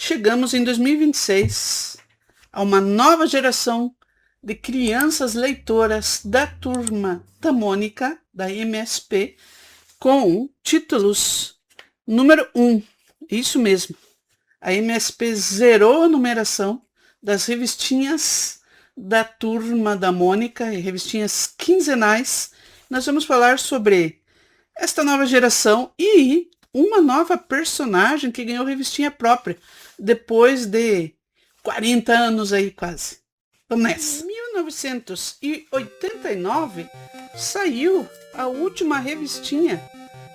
chegamos em 2026 a uma nova geração de crianças leitoras da Turma da Mônica, da MSP, com títulos número 1. Isso mesmo. A MSP zerou a numeração das revistinhas da Turma da Mônica, revistinhas quinzenais. Nós vamos falar sobre esta nova geração e uma nova personagem que ganhou revistinha própria, depois de 40 anos aí quase. Vamos nessa. Em 1989 saiu a última revistinha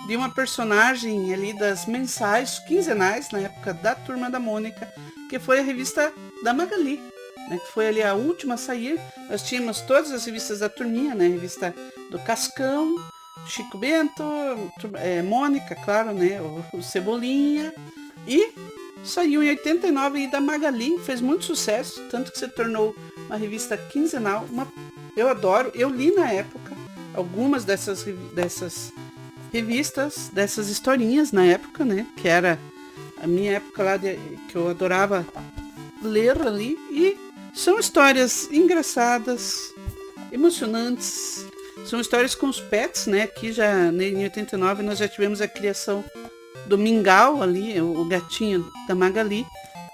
de uma personagem ali das mensais, quinzenais, na época da Turma da Mônica, que foi a revista da Magali, né, que foi ali a última a sair. Nós tínhamos todas as revistas da Turminha, né, a revista do Cascão, Chico Bento, Mônica, claro, né, o Cebolinha, e saiu em 89 e da Magali, fez muito sucesso, tanto que se tornou uma revista quinzenal. Eu adoro, eu li na época algumas dessas revistas, dessas historinhas na época, né, que era a minha época lá que eu adorava ler ali, e são histórias engraçadas, emocionantes. São histórias com os pets, né? Aqui já em 89 nós já tivemos a criação do Mingau ali, o gatinho da Magali,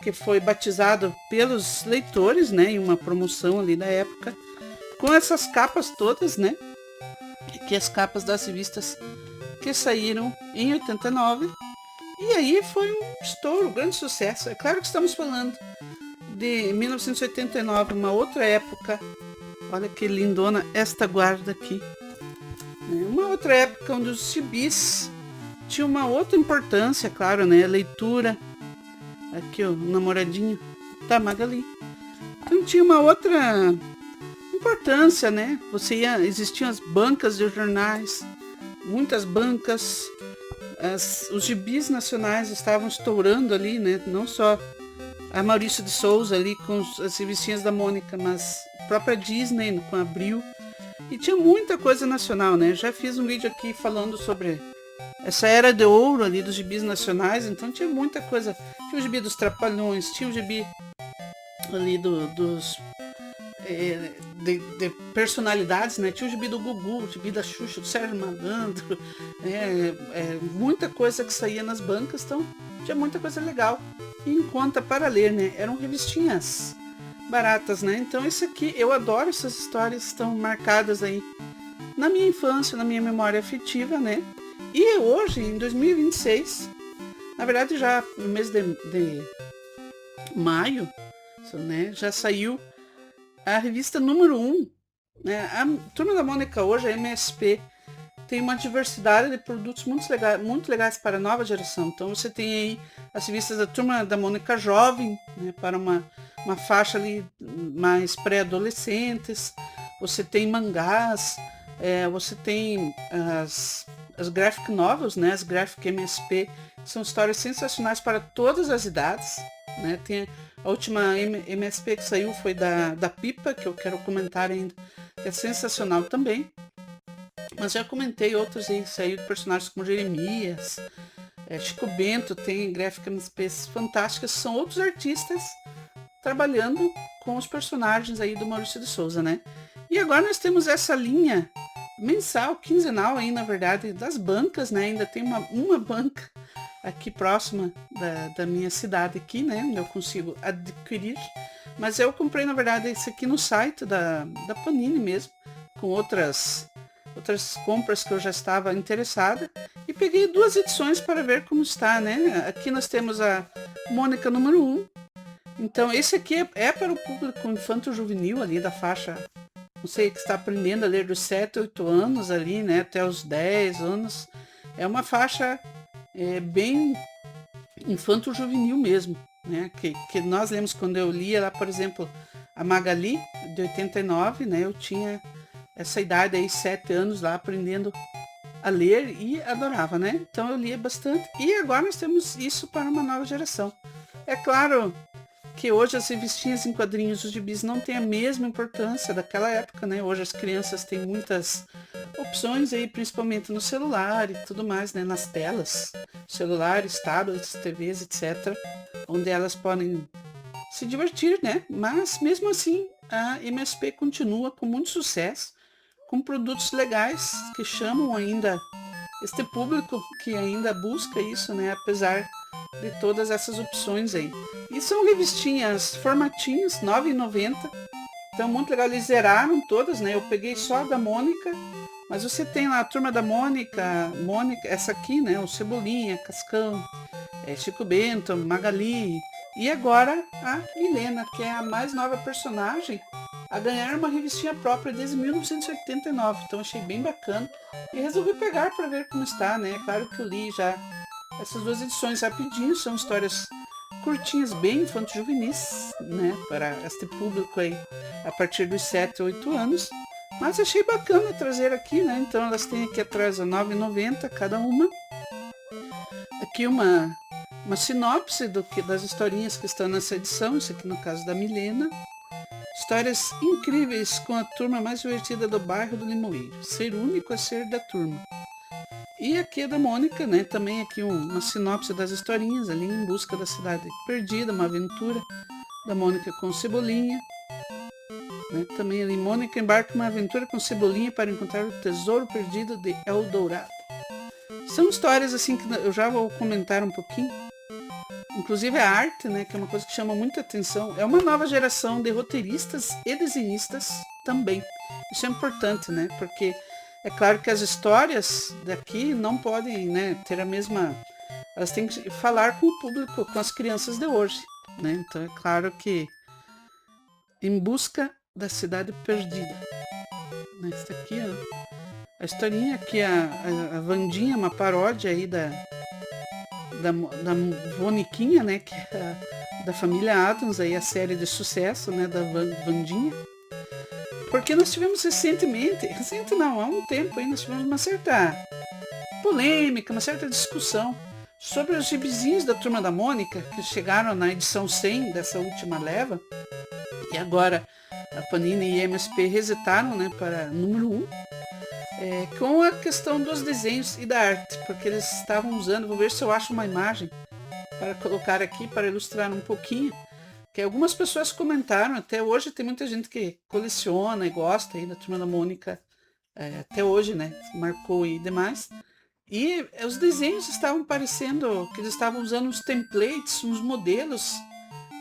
que foi batizado pelos leitores, né? Em uma promoção ali da época, com essas capas todas, né? Que as capas das revistas que saíram em 89. E aí foi um estouro, um grande sucesso. É claro que estamos falando de 1989, uma outra época. Olha que lindona esta guarda aqui. Uma outra época onde os gibis tinham uma outra importância, claro, né? A leitura. Aqui, ó, o namoradinho da Magali. Então tinha uma outra importância, né? Existiam as bancas de jornais, muitas bancas. Os gibis nacionais estavam estourando ali, né? Não só a Maurício de Souza ali com as revistinhas da Mônica, mas a própria Disney com a Abril. E tinha muita coisa nacional, né? Já fiz um vídeo aqui falando sobre essa era de ouro ali dos gibis nacionais, então tinha muita coisa. Tinha o gibi dos Trapalhões, tinha o gibi ali de personalidades, né? Tinha o gibi do Gugu, o gibi da Xuxa, do Sérgio Malandro, muita coisa que saía nas bancas, então tinha muita coisa legal. E em conta para ler, né? Eram revistinhas baratas, né? Então esse aqui, eu adoro essas histórias, estão marcadas aí na minha infância, na minha memória afetiva, né? E hoje, em 2026, na verdade já no mês de maio, né, já saiu a revista número 1, né? A Turma da Mônica hoje, a MSP, tem uma diversidade de produtos muito legais para a nova geração. Então você tem aí as revistas da Turma da Mônica Jovem, né, para uma faixa ali mais pré-adolescentes. Você tem mangás, você tem as graphic novels, né, as graphic MSP, são histórias sensacionais para todas as idades, né? Tem a última MSP que saiu foi da Pipa, que eu quero comentar ainda, que é sensacional também. Mas já comentei outros aí, saiu de personagens como Jeremias, Chico Bento, tem Graphic MSPs fantásticas, são outros artistas trabalhando com os personagens aí do Maurício de Souza, né? E agora nós temos essa linha mensal, quinzenal aí, na verdade, das bancas, né? Ainda tem uma banca aqui próxima da minha cidade aqui, né? Onde eu consigo adquirir. Mas eu comprei, na verdade, esse aqui no site da Panini mesmo, com outras compras que eu já estava interessada, e peguei 2 edições para ver como está, né? Aqui nós temos a Mônica número 1. Então esse aqui é para o público infanto-juvenil ali da faixa, não sei, que está aprendendo a ler dos 7, 8 anos ali, né? Até os 10 anos. É uma faixa bem infanto-juvenil mesmo, né? Que nós lemos quando eu lia lá, por exemplo, a Magali, de 89, né? Eu tinha essa idade aí, 7 anos lá, aprendendo a ler e adorava, né? Então eu lia bastante. E agora nós temos isso para uma nova geração. É claro que hoje as revistinhas em quadrinhos, os gibis, não têm a mesma importância daquela época, né? Hoje as crianças têm muitas opções aí, principalmente no celular e tudo mais, né? Nas telas, celulares, tablets, TVs, etc. onde elas podem se divertir, né? Mas mesmo assim a MSP continua com muito sucesso, com produtos legais que chamam ainda este público que ainda busca isso, né? Apesar de todas essas opções aí. E são revistinhas formatinhos, R$ 9,90. Então muito legal, eles zeraram todas, né? Eu peguei só a da Mônica, mas você tem lá a Turma da Mônica, essa aqui, né? O Cebolinha, Cascão, Chico Bento, Magali. E agora a Milena, que é a mais nova personagem a ganhar uma revistinha própria desde 1989. Então achei bem bacana e resolvi pegar para ver como está, né? Claro que eu li já essas duas edições rapidinho, são histórias curtinhas, bem infanto-juvenis, né? Para este público aí a partir dos 7, 8 anos. Mas achei bacana trazer aqui, né? Então elas têm aqui atrás a R$ 9,90 cada uma. Aqui uma sinopse das historinhas que estão nessa edição, isso aqui no caso da Milena. Histórias incríveis com a turma mais divertida do bairro do Limoeiro. Ser único é ser da turma. E aqui é da Mônica, né? Também aqui uma sinopse das historinhas ali em busca da cidade perdida, uma aventura da Mônica com Cebolinha. Né? Também ali Mônica embarca uma aventura com Cebolinha para encontrar o tesouro perdido de Eldorado. São histórias assim que eu já vou comentar um pouquinho. Inclusive a arte, né, que é uma coisa que chama muita atenção, é uma nova geração de roteiristas e desenhistas também. Isso é importante, né, porque é claro que as histórias daqui não podem, né, ter a mesma... Elas têm que falar com o público, com as crianças de hoje, né, então é claro que Em Busca da Cidade Perdida. Essa aqui, ó, a historinha aqui, a Wandinha, uma paródia aí da Moniquinha, né, que é da família Addams, aí a série de sucesso, né, da Wandinha. Porque nós tivemos recente não, há um tempo aí, nós tivemos uma certa polêmica, uma certa discussão sobre os gibizinhos da Turma da Mônica, que chegaram na edição 100 dessa última leva, e agora a Panini e a MSP resetaram, né, para número 1, com a questão dos desenhos e da arte, porque eles estavam usando, vou ver se eu acho uma imagem para colocar aqui, para ilustrar um pouquinho, que algumas pessoas comentaram, até hoje tem muita gente que coleciona e gosta aí da Turma da Mônica, até hoje, né, marcou e demais, e os desenhos estavam parecendo que eles estavam usando uns templates, uns modelos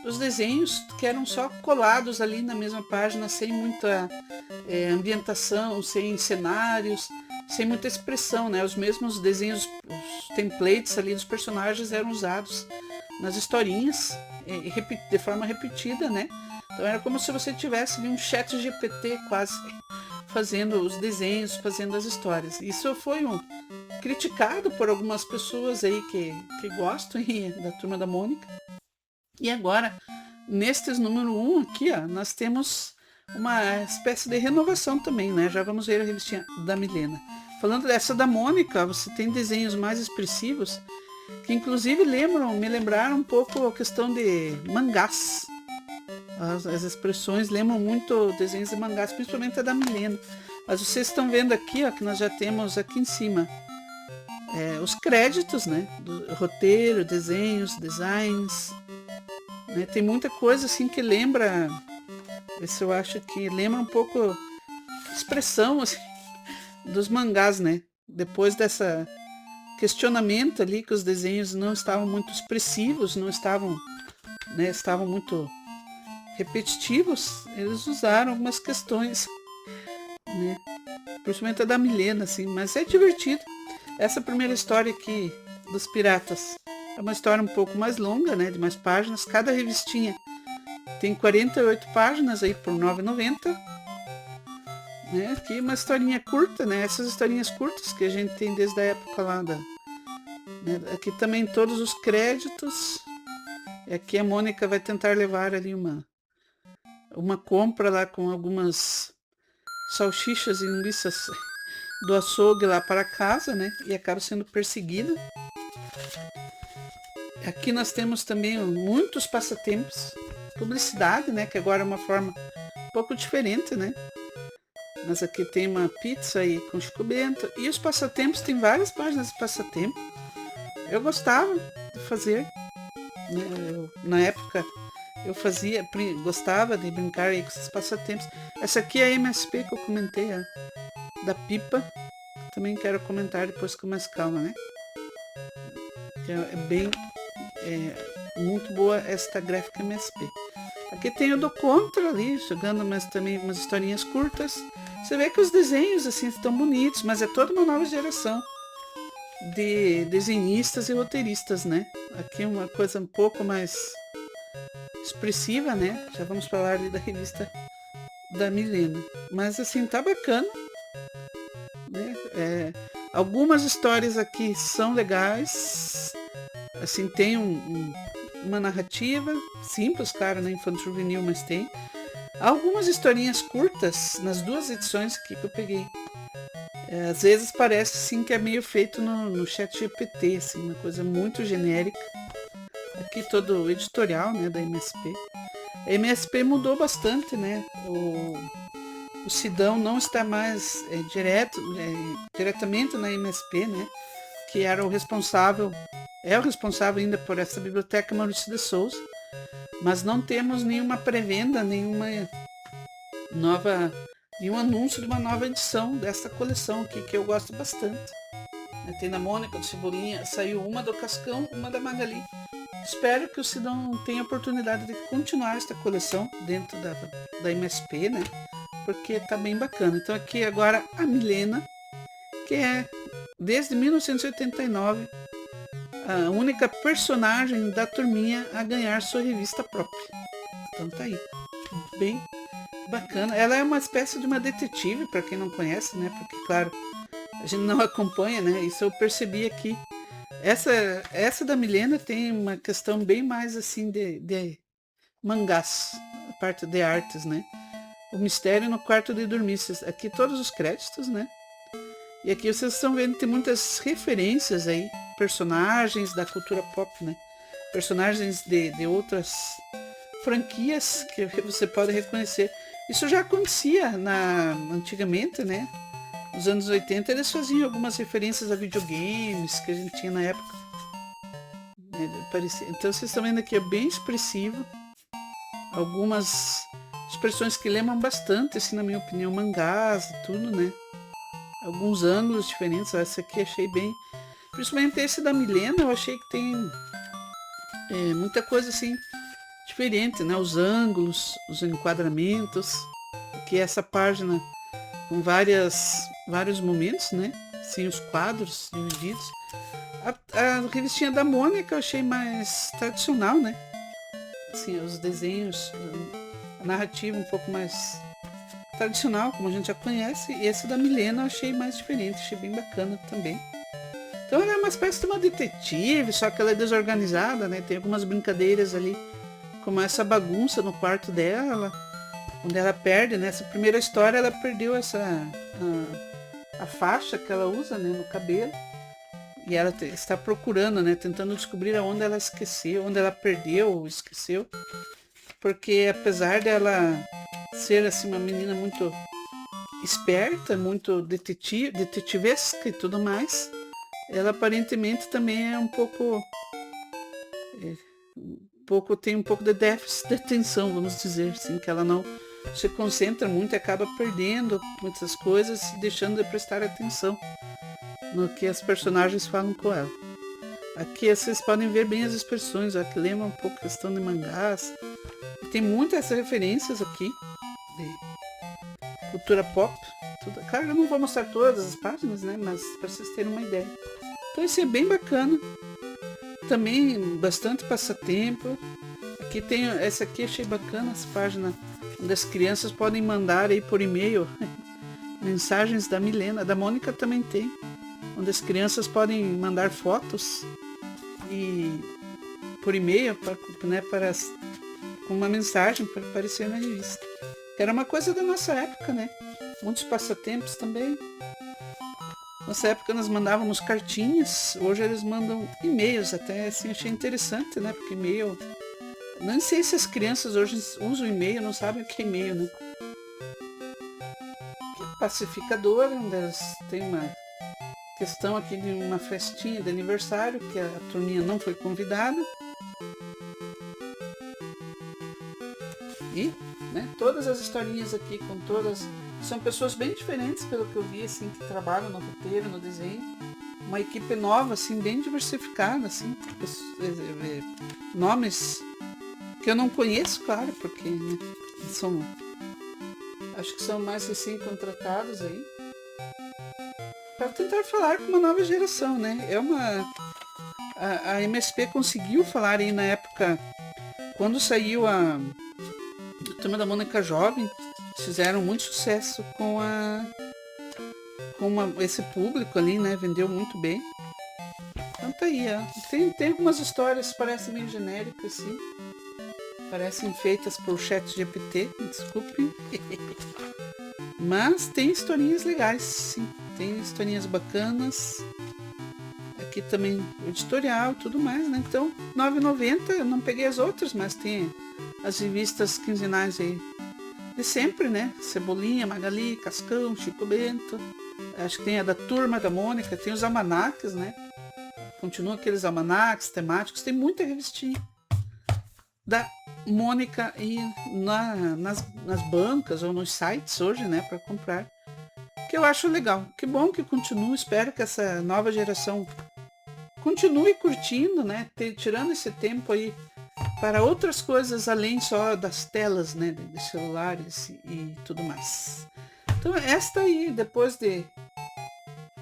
dos desenhos que eram só colados ali na mesma página, sem muita ambientação, sem cenários, sem muita expressão, né? Os mesmos desenhos, os templates ali dos personagens eram usados nas historinhas de forma repetida, né? Então era como se você tivesse um chat GPT quase fazendo os desenhos, fazendo as histórias. Isso foi criticado por algumas pessoas aí que gostam da Turma da Mônica. E agora, nestes número 1 aqui, ó, nós temos uma espécie de renovação também, né? Já vamos ver a revistinha da Milena. Falando dessa da Mônica, você tem desenhos mais expressivos, que inclusive me lembraram um pouco a questão de mangás. As expressões lembram muito desenhos de mangás, principalmente a da Milena. Mas vocês estão vendo aqui, ó, que nós já temos aqui em cima os créditos, né? Do roteiro, desenhos, designs. Né? Tem muita coisa assim que lembra, esse eu acho que lembra um pouco expressão assim, dos mangás, né? Depois dessa questionamento ali que os desenhos não estavam muito expressivos, não estavam, né, estavam muito repetitivos, eles usaram algumas questões, né? Principalmente a da Milena, assim, mas é divertido. Essa primeira história aqui dos piratas é uma história um pouco mais longa, né, de mais páginas. Cada revistinha tem 48 páginas aí por R$ 9,90. Né? Aqui uma historinha curta, né? Essas historinhas curtas que a gente tem desde a época lá né? Aqui também todos os créditos. E aqui a Mônica vai tentar levar ali uma compra lá com algumas salsichas e linguiças do açougue lá para casa, né? E acaba sendo perseguida. Aqui nós temos também muitos passatempos, publicidade, né? Que agora é uma forma um pouco diferente, né? Mas aqui tem uma pizza aí com Chico Bento. E os passatempos, tem várias páginas de passatempo. Eu gostava de fazer. né? Na época eu gostava de brincar aí com esses passatempos. Essa aqui é a MSP que eu comentei, da pipa. Também quero comentar depois com mais calma, né? Que é bem muito boa esta gráfica MSP. Aqui tem o do Contra ali, jogando também umas historinhas curtas. Você vê que os desenhos assim estão bonitos, mas é toda uma nova geração de desenhistas e roteiristas, né? Aqui uma coisa um pouco mais expressiva, né? Já vamos falar ali da revista da Milena. Mas assim, tá bacana, né? Algumas histórias aqui são legais. Assim, tem uma narrativa simples, claro, né? Infanto juvenil, mas tem. Algumas historinhas curtas nas duas edições aqui que eu peguei. Às vezes parece sim que é meio feito no chat GPT, assim, uma coisa muito genérica. Aqui todo o editorial, né, da MSP. A MSP mudou bastante, né? O Sidão não está mais diretamente na MSP, né? Que era o responsável, é o responsável ainda por essa biblioteca, Maurício de Souza. Mas não temos nenhuma pré-venda, nenhum anúncio de uma nova edição dessa coleção aqui, que eu gosto bastante. Tem da Mônica, do Cebolinha, saiu uma do Cascão, uma da Magali. Espero que o Sidão tenha a oportunidade de continuar esta coleção dentro da MSP, né? Porque tá bem bacana. Então aqui agora a Milena, que é desde 1989 a única personagem da turminha a ganhar sua revista própria. Então tá aí, bem bacana. Ela é uma espécie de uma detetive, para quem não conhece, né? Porque claro, a gente não acompanha, né? Isso eu percebi aqui. Essa da Milena tem uma questão bem mais assim de mangás, a parte de artes, né? O Mistério no Quarto de Dormir. Aqui todos os créditos, né? E aqui vocês estão vendo, tem muitas referências aí, personagens da cultura pop, né? Personagens de outras franquias que você pode reconhecer. Isso já acontecia antigamente, né? Nos anos 80 eles faziam algumas referências a videogames que a gente tinha na época. Então vocês estão vendo aqui, é bem expressivo. Algumas expressões que lembram bastante, assim, na minha opinião, mangás e tudo, né? Alguns ângulos diferentes. Essa aqui achei bem... Principalmente esse da Milena, eu achei que tem muita coisa assim diferente, né? Os ângulos, os enquadramentos. Aqui essa página com vários momentos, né? Sim, os quadros divididos. A revistinha da Mônica eu achei mais tradicional, né? Assim, os desenhos, a narrativa um pouco mais tradicional, como a gente já conhece. E esse da Milena eu achei mais diferente, achei bem bacana também. Então ela é uma espécie de uma detetive, só que ela é desorganizada, né? Tem algumas brincadeiras ali, como essa bagunça no quarto dela, onde ela perde, né? Nessa primeira história ela perdeu a faixa que ela usa, né, no cabelo. E ela está procurando, né? Tentando descobrir aonde ela esqueceu, onde ela perdeu ou esqueceu. Porque apesar dela ser assim uma menina muito esperta, muito detetivesca e tudo mais, ela aparentemente também é um pouco tem um pouco de déficit de atenção, vamos dizer assim, que ela não se concentra muito e acaba perdendo muitas coisas e deixando de prestar atenção no que as personagens falam com ela. Aqui vocês podem ver bem as expressões, ó, que lembra um pouco a questão de mangás. Tem muitas referências aqui de cultura pop. Tudo. Claro, eu não vou mostrar todas as páginas, né? Mas para vocês terem uma ideia. Então isso é bem bacana. Também bastante passatempo. Aqui tem essa aqui, achei bacana, essa página onde as crianças podem mandar aí por e-mail mensagens da Milena. Da Mônica também tem, onde as crianças podem mandar fotos e por e-mail, né, com uma mensagem para aparecer na revista. Era uma coisa da nossa época, né? Muitos passatempos também. Nossa época nós mandávamos cartinhas, hoje eles mandam e-mails, até assim achei interessante, né? Porque e-mail... Não sei se as crianças hoje usam e-mail, não sabem o que é e-mail, né? Pacificador, onde eles têm uma questão aqui de uma festinha de aniversário, que a turminha não foi convidada. E, né, todas as historinhas aqui, com todas, são pessoas bem diferentes, pelo que eu vi, assim, que trabalham no roteiro, no desenho. Uma equipe nova, assim, bem diversificada, assim, nomes que eu não conheço, claro, porque, né, são, acho que são mais recém-contratados aí, para tentar falar com uma nova geração, né? A MSP conseguiu falar aí na época, quando saiu a Turma da Mônica Jovem, fizeram muito sucesso esse público ali, né? Vendeu muito bem. Então tá aí, ó. Tem algumas histórias que parecem meio genéricas, assim. Parecem feitas por ChatGPT, me desculpe. Mas tem historinhas legais, sim. Tem historinhas bacanas. Aqui também o editorial e tudo mais, né? Então, R$ 9,90, eu não peguei as outras, mas tem as revistas quinzenais aí de sempre, né? Cebolinha, Magali, Cascão, Chico Bento. Acho que tem a da Turma da Mônica, tem os almanaques, né? Continua aqueles almanaques temáticos, tem muita revistinha da Mônica e nas bancas ou nos sites hoje, né, para comprar. Que eu acho legal. Que bom que continua, espero que essa nova geração continue curtindo, né? Tirando esse tempo aí para outras coisas além só das telas, né? De celulares e tudo mais. Então esta aí, depois de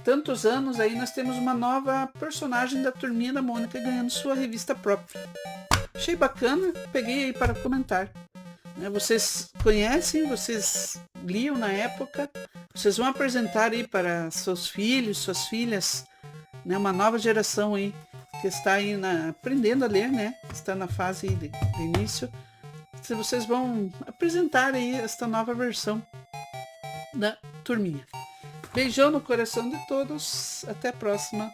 tantos anos aí, nós temos uma nova personagem da Turminha da Mônica ganhando sua revista própria. Achei bacana, peguei aí para comentar. Vocês conhecem, vocês liam na época, vocês vão apresentar aí para seus filhos, suas filhas, né, uma nova geração aí que está aí aprendendo a ler, né? Está na fase de início. Se vocês vão apresentar aí esta nova versão da Turminha. Beijão no coração de todos. Até a próxima.